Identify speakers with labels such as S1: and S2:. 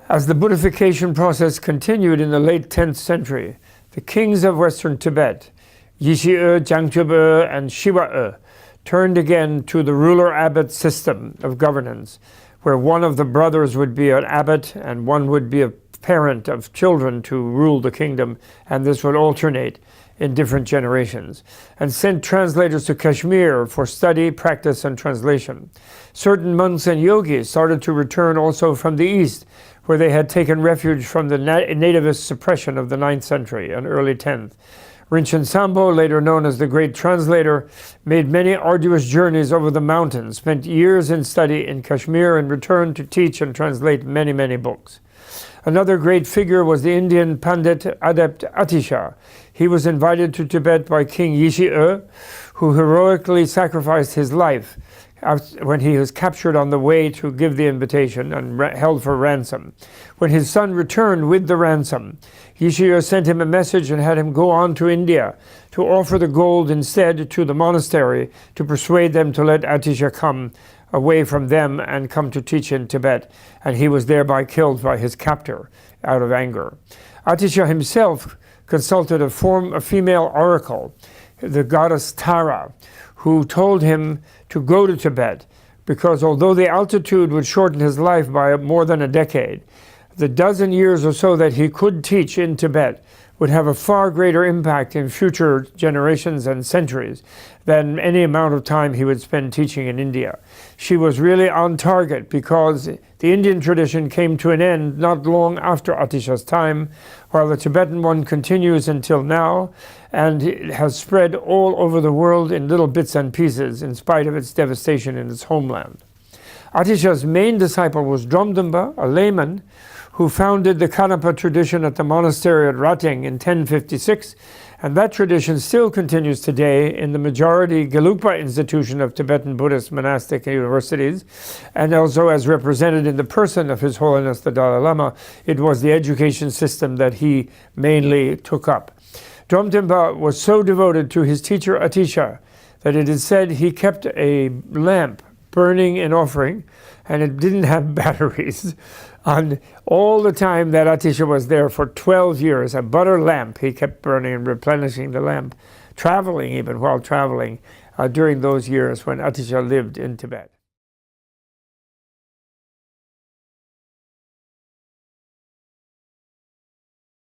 S1: As the Buddhification process continued in the late 10th century, the kings of Western Tibet, Yixi-e, Jiangzhou-e, and Siwa-e, turned again to the ruler-abbot system of governance, where one of the brothers would be an abbot and one would be a parent of children to rule the kingdom, and this would alternate in different generations, and sent translators to Kashmir for study, practice, and translation. Certain monks and yogis started to return also from the east, where they had taken refuge from the nativist suppression of the 9th century and early 10th. Rinchen Sambo, later known as the Great Translator, made many arduous journeys over the mountains, spent years in study in Kashmir, and returned to teach and translate many, many books. Another great figure was the Indian Pandit adept Atisha. He was invited to Tibet by King Yixi-e, who heroically sacrificed his life when he was captured on the way to give the invitation and held for ransom. When his son returned with the ransom, Yixi-e sent him a message and had him go on to India to offer the gold instead to the monastery to persuade them to let Atisha come away from them and come to teach in Tibet, and he was thereby killed by his captor out of anger. Atisha himself consulted a female oracle, the goddess Tara, who told him to go to Tibet, because although the altitude would shorten his life by more than a decade, the dozen years or so that he could teach in Tibet would have a far greater impact in future generations and centuries than any amount of time he would spend teaching in India. She was really on target because the Indian tradition came to an end not long after Atisha's time, while the Tibetan one continues until now, and it has spread all over the world in little bits and pieces in spite of its devastation in its homeland. Atisha's main disciple was Dromdumba, a layman, who founded the Kanapa tradition at the monastery at Rating in 1056, and that tradition still continues today in the majority Gelugpa institution of Tibetan Buddhist monastic universities, and also as represented in the person of His Holiness the Dalai Lama. It was the education system that he mainly took up. Dromdumba was so devoted to his teacher Atisha that it is said he kept a lamp burning in offering, and it didn't have batteries. And all the time that Atisha was there for 12 years, a butter lamp he kept burning and replenishing the lamp, traveling even while traveling during those years when Atisha lived in Tibet.